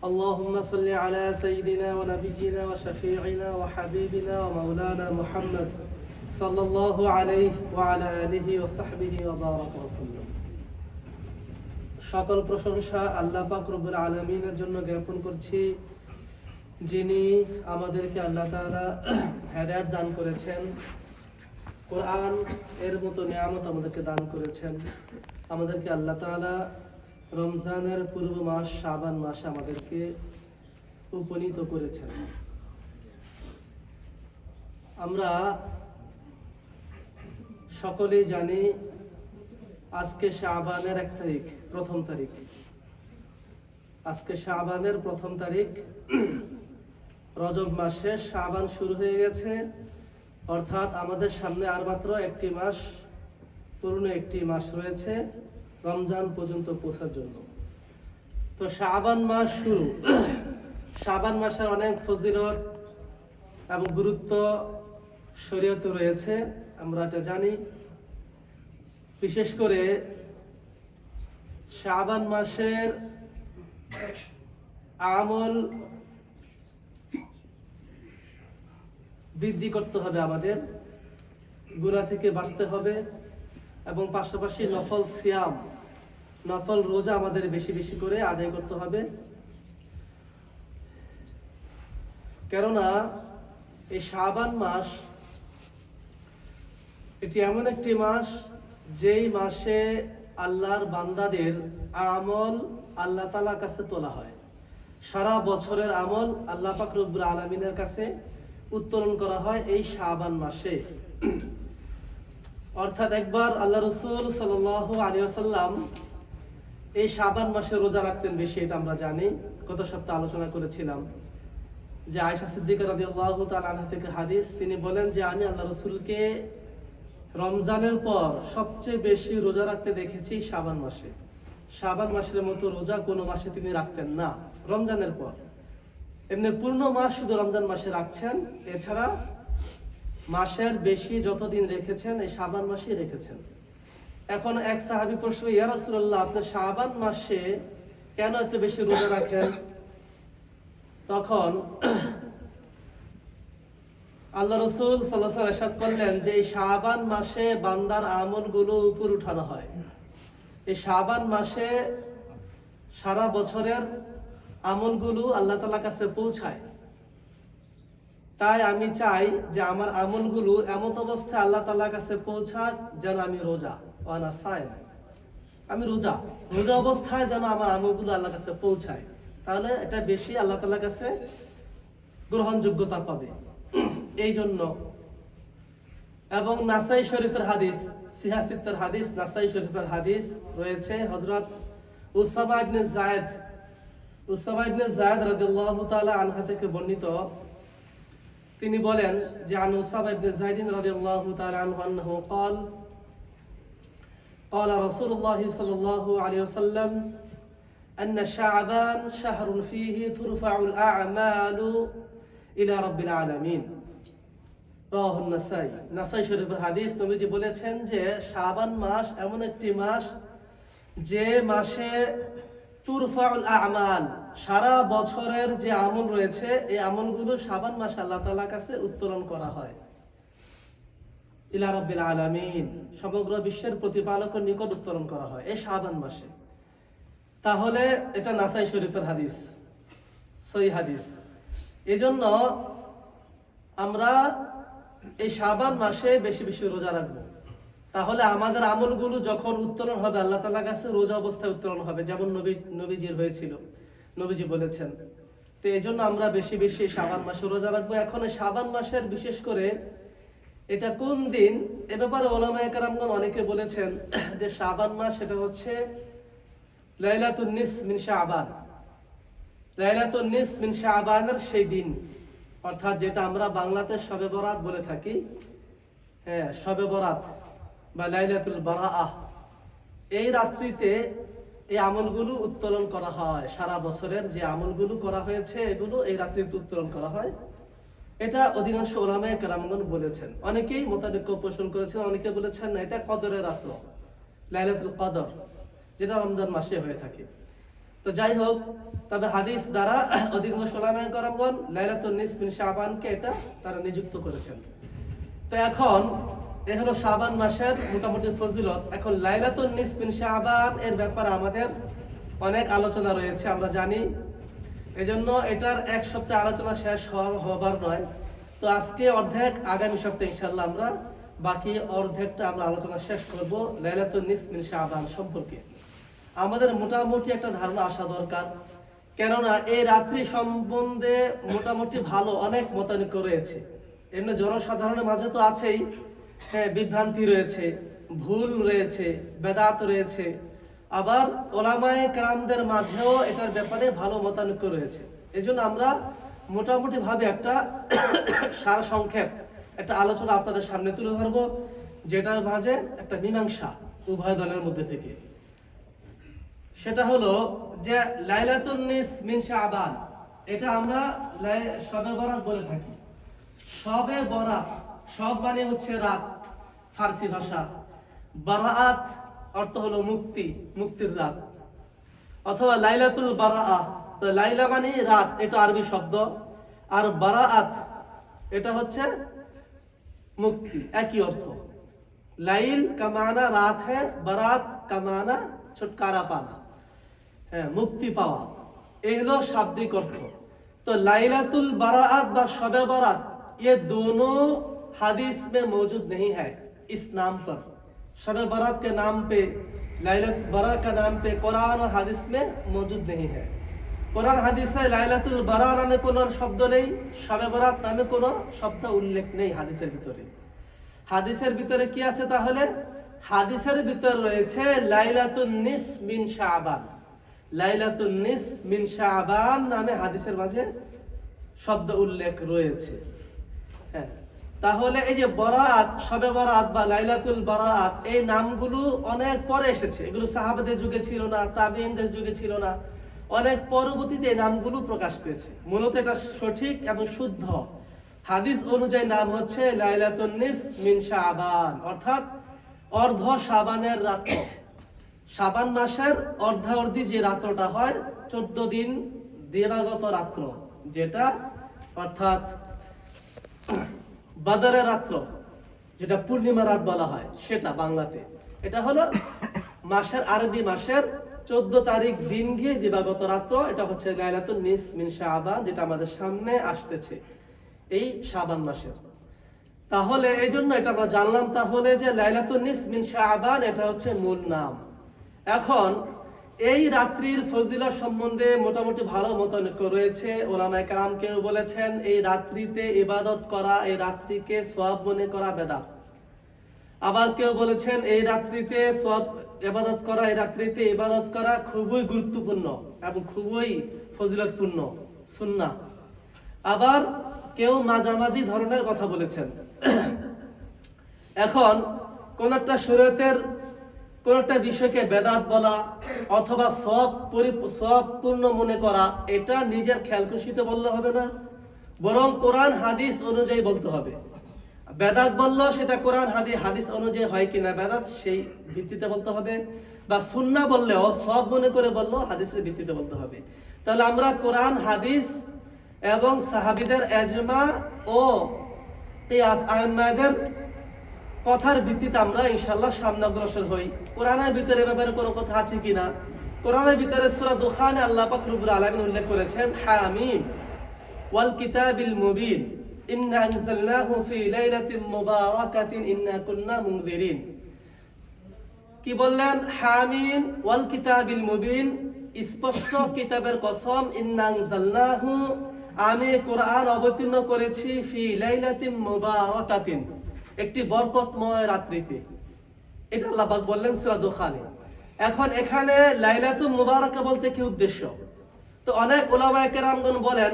اللهم صل على سيدنا ونبينا وشفيعنا وحبيبنا ومولانا محمد صلى الله عليه وعلى آله وصحبه وبارك وسلم। সকল প্রশংসা আল্লাহ পাক রব্বুল আলামিনের জন্য জ্ঞাপন করছি, যিনি আমাদেরকে আল্লাহ তাআলা হেদায়েত দান করেছেন, কোরআন এর মতো নিয়ামত আমাদেরকে দান করেছেন। আমাদেরকে আল্লাহ তাআলা রমজানের পূর্ব মাস শাবান মাসে আমাদেরকে উপনীত করেছেন। আমরা সকলেই জানি আজকে শাবানের প্রথম তারিখ। আজকে শাবানের প্রথম তারিখ। রজব মাসে শাবান শুরু হয়ে গেছে, অর্থাৎ আমাদের সামনে আর মাত্র একটি মাস রয়েছে রমজান পর্যন্ত পৌঁছার জন্য। তো শাবান মাস শুরু। শাবান মাসের অনেক ফজিলত এবং গুরুত্ব শরীয়তে রয়েছে, আমরা এটা জানি। বিশেষ করে শাবান মাসের আমল বৃদ্ধি করতে হবে, আমাদের গুনাহ থেকে বাঁচতে হবে, এবং পাশাপাশি নফল রোজা আমাদের বেশি বেশি করে আদায় করতে হবে। কেননা এই শাবান মাস এটি এমন একটি মাস, যেই মাসে আল্লাহর বান্দাদের আমল আল্লাহ তাআলার কাছে তোলা হয়। সারা বছরের আমল আল্লাহ পাক রব্বুল আলামিনের কাছে উত্তোলন করা হয় এই শাবান মাসে। অর্থাৎ একবার আল্লাহ রাসূল সাল্লাল্লাহু আলাইহি ওয়াসাল্লাম এই শাবান মাসে রোজা রাখতেন বেশি, এটা আমরা জানি। গত সপ্তাহে আলোচনা করেছিলাম যে আয়েশা সিদ্দিকা রাদিয়াল্লাহু তাআলা আনহা থেকে হাদিস, তিনি বলেন যে আমি আল্লাহ রাসূলকে রমজানের পর সবচেয়ে বেশি রোজা রাখতে দেখেছি শাবান মাসে। শাবান মাসের মতো রোজা কোনো মাসে তিনি রাখতেন না রমজানের পর। এমনি পূর্ণ মাস শুধু রমজান মাসে রাখছেন, এছাড়া মাসের বেশি যতদিন রেখেছেন এই শাবান মাসে রেখেছেন। এখন এক সাহাবী প্রশ্ন, ইয়া রাসূলুল্লাহ, আপনি শাবান মাসে কেন এত বেশি রোজা রাখেন? তখন আল্লাহ রাসূল সাল্লাল্লাহু আলাইহি ওয়াসাল্লাম ইরশাদ করলেন যে এই শাবান মাসে বান্দার আমলগুলো উপর উঠানো হয়। এই শাবান মাসে সারা বছরের আমলগুলো আল্লাহ তাআলার কাছে পৌঁছায়। তাই আমি চাই যে আমার আমলগুলো এমন অবস্থায় আল্লাহ তাআলার কাছে পৌঁছাক যেন আমি রোজা, ওয়ানা সাইম, আমি রোজা অবস্থায় যেন আমার আমলগুলো আল্লাহর কাছে পৌঁছায়। তাহলে এটা বেশি আল্লাহ তাআলার কাছে গ্রহণযোগ্যতা পাবে। এই জন্য, এবং নাসাই শরীফের হাদিস, সিহাসিত্তের হাদিস, নাসাই শরীফের হাদিস রয়েছে, হযরত উসামা ইবনে যায়েদ রাদিয়াল্লাহু তাআলা আনহা থেকে বর্ণিত। তিনি বলেন যে আন উসামা ইবনে যায়েদ রাদিয়াল্লাহু তাআলা আনহু আন্নাহু قال قال رسول الله صلى الله عليه وسلم أن شعبان شهر فيه ترفع الأعمال إلى رب العالمين রাওয়াহু নাসাই। নাসাই শরীফের হাদিস, নবীজি বলেছেন যে শাবান মাস এমন একটি মাস যে মাসে তুরফাউল আ'মাল, সারা বছরের যে আমল রয়েছে এই আমলগুলো শাবান মাসে আল্লাহ তাআলার কাছে উত্তোলন করা হয়। ইলা রাব্বিল আলামিন, সমগ্র বিশ্বের প্রতিপালকের নিকট উত্তোলন করা হয় এই শাবান মাসে। তাহলে এটা নাসাই শরীফের হাদিস, সহিহ হাদিস। এজন্য আমরা এই শাবান মাসে বেশি বেশি রোজা রাখবো। তাহলে আমাদের আমলগুলো যখন উত্তোলন হবে আল্লাহ তাআলার কাছে, রোজা অবস্থায় উত্তোলন হবে, যেমন নবীজির হয়েছিল, নবীজি বলেছেন। তো এই জন্য আমরা বেশি বেশি শাবান মাসে রোজা রাখবো। এখন শাবান মাসের বিশেষ করে এটা কোন দিন, এ ব্যাপারে উলামায়ে কেরামগণ অনেকে বলেছেন যে শাবান মাস সেটা হচ্ছে লাইলাতুন নিসফ মিন শাবান। লাইলাতুন নিসফ মিন শাবানের সেই দিন, অর্থাৎ যেটা আমরা বাংলাতে শবে বরাত বলে থাকি। হ্যাঁ, শবে বরাত বা লাইলাতুল বারাআহ, এই রাত্রিতে এই আমলগুলো উত্তোলন করা হয়। সারা বছরের যে আমলগুলো করা হয়েছে এগুলো এই রাত্রিতে উত্তোলন করা হয়। এটা অধিকাংশ উলামায়ে কেরামগণ বলেছেন। অনেকেই মতানৈক্য পোষণ করেছেন, অনেকে বলেছেন না, এটা কদরের রাত্র, লাইলাতুল কদর, যেটা রমজান মাসে হয়ে থাকে। তো তো যাই হোক, তবে হাদিস দ্বারা অধিকাংশ উলামায়ে কেরামগণ লাইলাতুন নিস মিন শাবানকে এটা তারা নিযুক্ত করেছেন। তো এখন এ হলো শাবান মাসের মোটামুটি ফজিলত। এখন লাইলাতুন নিস মিন শাবান এর ব্যাপারে আমাদের অনেক আলোচনা রয়েছে, আমরা জানি। এজন্য এটার এক সপ্তাহে আলোচনা শেষ হবার নয়। তো আজকে অর্ধেক, আগামী সপ্তাহে ইনশাআল্লাহ আমরা বাকি অর্ধেকটা আমরা আলোচনা শেষ করব লাইলাতুন নিস মিন শাবান সম্পর্কে। আমাদের মোটামুটি একটা ধারণা আসা দরকার, কেননা এই রাত্রি সম্বন্ধে মোটামুটি ভালো অনেক মতানৈক্য রয়েছে। এমনি জনসাধারণের মাঝে তো আছেই, হ্যাঁ, বিভ্রান্তি রয়েছে, ভুল রয়েছে, বেদাত রয়েছে। আবার ওলামায়ে কেরামদের মাঝেও এটার ব্যাপারে ভালো মতানৈক্য রয়েছে। এজন্য আমরা মোটামুটি ভাবে একটা সার সংক্ষেপ একটা আলোচনা আপনাদের সামনে তুলে ধরবো, যেটার মাঝে একটা মীমাংসা উভয় দলের মধ্যে থেকে। সেটা হলো যে লাইলাতুন নিস মিন শাবান, এটা আমরা শবে বরাত বলে থাকি। শবে বরাত, সব মানে হচ্ছে রাত ফার্সি ভাষা, বারাআত অর্থ হলো মুক্তি, মুক্তির রাত, অথবা লাইলাতুল বারাআ। তো লাইলা মানে রাত, এটা আরবি শব্দ, আর বারাআত এটা হচ্ছে মুক্তি, একই অর্থ। লাইল কামানা রাত है, বারাত কামানা छुटकारा पाना, হ্যাঁ, মুক্তি পাওয়া। এই হলো শাব্দিক অর্থ। तो लाइलातुल बारात व शबे बारात ये दोनों हदीस में मौजूद नहीं है इस नाम पर। शबे बारात के नाम पे, लाइलत बारात का नाम पे कुरान और हदीस में मौजूद नहीं है। कुरान हदीसे लाइलातुल बारात नामे কোনো শব্দ নেই, শবে বারাত নামে কোনো শব্দ উল্লেখ নেই হাদিসের ভিতরে। হাদিসের ভিতরে কি আছে তাহলে? হাদিসের ভিতরে রয়েছে লাইলাতুন নিস মিন শাবান। লাইলাতুন নিস মিন শাবান নামে হাদিসের মাঝে শব্দ উল্লেখ রয়েছে। হ্যাঁ, তাহলে এই যে বরাত, শবে বরাত বা লাইলাতুল বারাত, এই নামগুলো অনেক পরে এসেছে। এগুলো সাহাবাদের যুগে ছিল না, তাবিঈনদের যুগে ছিল না, অনেক পরবর্তীতে এই নামগুলো প্রকাশ পেয়েছে। মূলত এটা সঠিক এবং শুদ্ধ হাদিস অনুযায়ী নাম হচ্ছে লাইলাতুন নিস মিন শাবান, অর্থাৎ অর্ধ শাবানের রাত্র। শাবান মাসের অর্ধাবধি যে রাত্রটা হয়, 14 দিন দিবাগত রাত্র, যেটা অর্থাৎ বদরের রাত্র, যেটা পূর্ণিমা রাত বলা হয়, সেটা বাংলাতে এটা হলো মাসের, আরবি মাসের 14 তারিখ দিন গিয়ে দিবাগত রাত্র। এটা হচ্ছে লাইলাতুন নিস মিন শাবান, যেটা আমাদের সামনে আসতেছে এই শাবান মাসের। তাহলে এই জন্য এটা আমরা জানলাম তাহলে যে লাইলাতুন নিস মিন শাবান এটা হচ্ছে মূল নাম। এখন এই রাত্রির ফজিলত সম্বন্ধে মোটামুটি ভালো মতানৈক্য রয়েছে। ওলামায়ে কেরাম কেউ বলেছেন এই রাত্রিতে ইবাদত করা, এই রাত্রিকে সওয়াব মনে করা বেদাত। আবার কেউ বলেছেন এই রাত্রিতে সওয়াব ইবাদত করা, এই রাত্রিতে ইবাদত করা খুবই গুরুত্বপূর্ণ এবং খুবই ফজিলতপূর্ণ সুন্নাহ। আবার কেউ মাঝামাঝি ধরনের কথা বলেছেন। এখন কোন একটা শরীয়তের কোন একটা বিষয়কে বেদাত বলা অথবা সওয়াব পূর্ণ মনে করা, এটা নিজের খেয়াল খুশিতে বললে হবে না, বরং কোরআন হাদিস অনুযায়ী বলতে হবে। বেদাত বললো সেটা কোরআন হাদিস অনুযায়ী হয় কিনা বেদাত, সেই ভিত্তিতে বলতে হবে। বা সুন্নাহ বললেও সওয়াব মনে করে বললো হাদিসের ভিত্তিতে বলতে হবে। তাহলে আমরা কোরআন হাদিস এবং সাহাবীদের ইজমা ও কিয়াস আইম্মাদের কথার ভিত্তিতে আমরা ইনশাআল্লাহ সামনে অগ্রসর হই। কোরআনের ভিতরে ব্যাপারে কোনো কথা আছে কিনা? কোরআনের ভিতরে সূরা দুখানে আল্লাহ পাক রব্বুল আলামিন উল্লেখ করেছেন হামিম ওয়াল কিতাবিল মুবিন ইন্না আনজালনাহু ফি লাইলাতিন মুবারাকাতিন ইন্না কুন্না মুনজিরিন। কি বললেন? হামিম ওয়াল কিতাবিল মুবিন, স্পষ্ট কিতাবের কসম, ইন্না আনজালনাহু, আমি কোরআন অবতীর্ণ করেছি, ফি লাইলাতিন মুবারাকাতিন, একটি বরকতময় রাত্রিতে। এটা আল্লাহ পাক বললেন সূরা দুখানে। এখন এখানে লাইলাতুল মুবারাকা বলতে কি উদ্দেশ্য? তো অনেক উলামায়ে কেরামগণ বলেন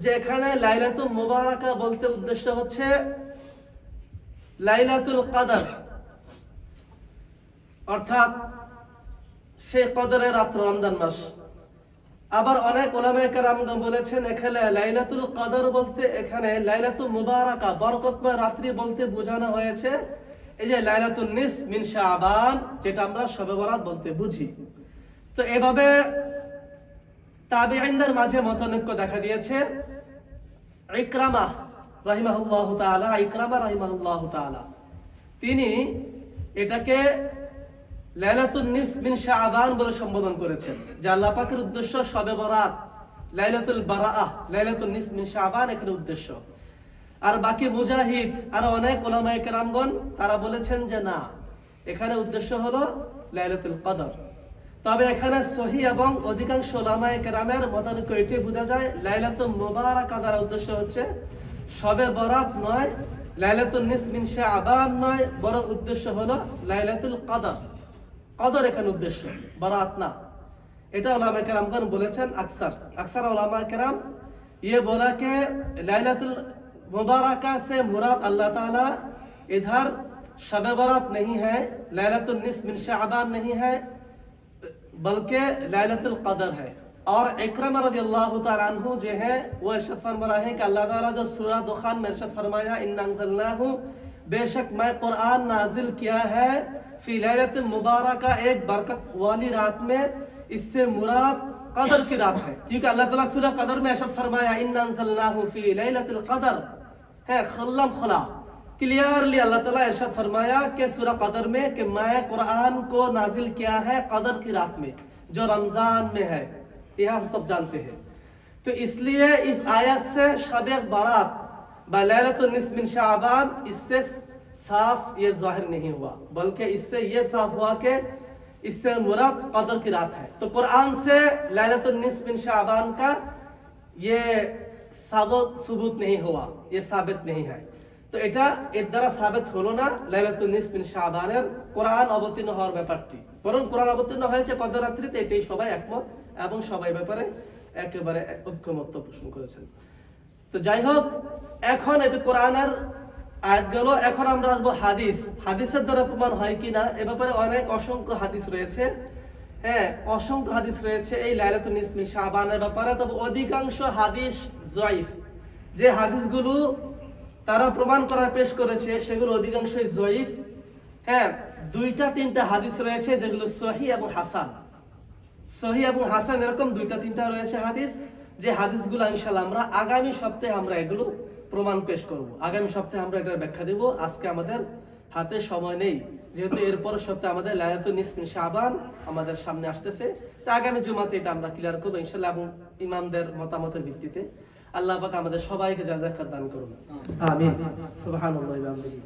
যে এখানে লাইলাতুল মুবারাকা বলতে উদ্দেশ্য হচ্ছে লাইলাতুল কদর, অর্থাৎ সেই কদরের রাত্র, রমজান মাস। আবার অনেক উলামায়ে কেরামগণ বলেছেন এখানে লাইলাতুল কদর বলতে এখানে লাইলাতুল মুবারাকা, বরকতময় রাত্রি বলতে বোঝানো হয়েছে এই যে লাইলাতুন নিস মিন শাবান, যেটা আমরা শবে বরাত বলতে বুঝি। তো এভাবে তাবিঈনদের মাঝে মতানৈক্য দেখা দিয়েছে। ইকরামা রাহিমাহুল্লাহু তাআলা তিনি এটাকে লাইলাতুন নিসফ মিন শাবান বলে সম্বোধন করেছেন, যে আল্লাহ পাকের উদ্দেশ্য শবে বরাত, লাইলাতুল বারাআহ, লাইলাতুন নিসফ মিন শাবান এখানে উদ্দেশ্য। আর বাকি মুজাহিদ আর অনেক উলামায়ে কেরামগণ তারা বলেছেন যে না, এখানে উদ্দেশ্য হলো লাইলাতুল কদর। তবে এখানে সহিহ এবং অধিকাংশ উলামায়ে কেরামের মতানৈক্য এটি বোঝা যায়, লাইলাতুল মুবারাকা দ্বারা উদ্দেশ্য হচ্ছে শবে বরাত নয়, লাইলাতুন নিসফ মিন শাবান নয়, বরং উদ্দেশ্য হলো লাইলাতুল কদর। কদর এখানে উদ্দেশ্য, বরাত না। এটা উলামায়ে কেরামগণ বলেছেন। अक्सर उलमा किराम ये बोला कि लैलतुल मुबारका से मुराद अल्लाह ताला इधर शब बरात नहीं है, लैलतुल निस्फ मिन शाबान नहीं है, बल्कि लैलतुल कदर है। और इकरमा रज़ियल्लाहु ताला अन्हु जो है वो इरशाद फरमा रहे हैं कि अल्लाह ताला जो सूरह दुखान में इरशाद फरमाया, इन्ना अंज़लनाहु, बेशक मैं कुरान नाजिल किया है फी लैलतुल मुबारका, एक बरकत वाली रात में। इससे मुराद कदर की रात है, क्योंकि अल्लाह ताला सूरह कदर में इरशाद फरमाया, इन्ना अंज़लनाहु फी लैलतिल कदर है, खल्लम खुला क्लियरली अल्लाह ताला इरशाद फरमाया कि सूरह कदर में कि मैं कुरान को नाजिल किया है कदर की रात में, जो रमजान में है। यह हम सब जानते हैं। तो इसलिए इस आयत से शब बारात व लैलतुन निस्फ मिन शाबान, इससे साफ ये जाहिर नहीं हुआ, बल्कि इससे ये साफ हुआ कि इससे मुराद कदर की रात है। तो कुरान से लैलतुन निस्फ मिन शाबान का ये सबूत नहीं हुआ, ये साबित नहीं है। তো এটা এর দ্বারা সাবিত হলো না লাইলাতুন নিসফ মিন শাবানের কোরআন অবতীর্ণ হওয়ার ব্যাপারটি, বরং কোরআন অবতীর্ণ হয়েছে কদর রাত্রিতে, এটাই সবাই একমত এবং সবাই ব্যাপারে একেবারে ঐক্যমত্য পোষণ করেছেন। তো যাই হোক, এখন এটা কোরআনের আয়াত গেল। এখন আমরা আসবো হাদিসের দ্বারা প্রমাণ হয় কিনা এ ব্যাপারে অনেক অসংখ্য হাদিস রয়েছে। হ্যাঁ, অসংখ্য হাদিস রয়েছে এই লাইলাতুন নিসফ মিন শাবানের ব্যাপারে। তবে অধিকাংশ হাদিস জয়ীফ, যে হাদিসগুলো তারা প্রমাণ করার পেশ করেছে সেগুলো অধিকাংশই জয়ীফ। হ্যাঁ, 2-3টা হাদিস রয়েছে যেগুলো সহিহ এবং হাসান। সহিহ এবং হাসান এরকম 2-3টা রয়েছে হাদিস, যে হাদিসগুলো ইনশাআল্লাহ আমরা আগামী সপ্তাহে আমরা এগুলো প্রমাণ পেশ করব। আগামী সপ্তাহে আমরা এটার ব্যাখ্যা দেব। আজকে আমাদের হাতে সময় নেই, যেহেতু এরপর সপ্তাহে আমাদের লাইলাতুন নিসফ মিন শাবান আমাদের সামনে আসতেছে। তা আগামী জুমাতে এটা আমরা ক্লিয়ার করব ইনশাআল্লাহ, এবং ইমামদের মতামতের ভিত্তিতে। আল্লাহ পাক আমাদের সবাইকে জাযায়ে খায়র দান করুন। আমিন। সুবহানাল্লাহি ওয়া বিহামদিহি।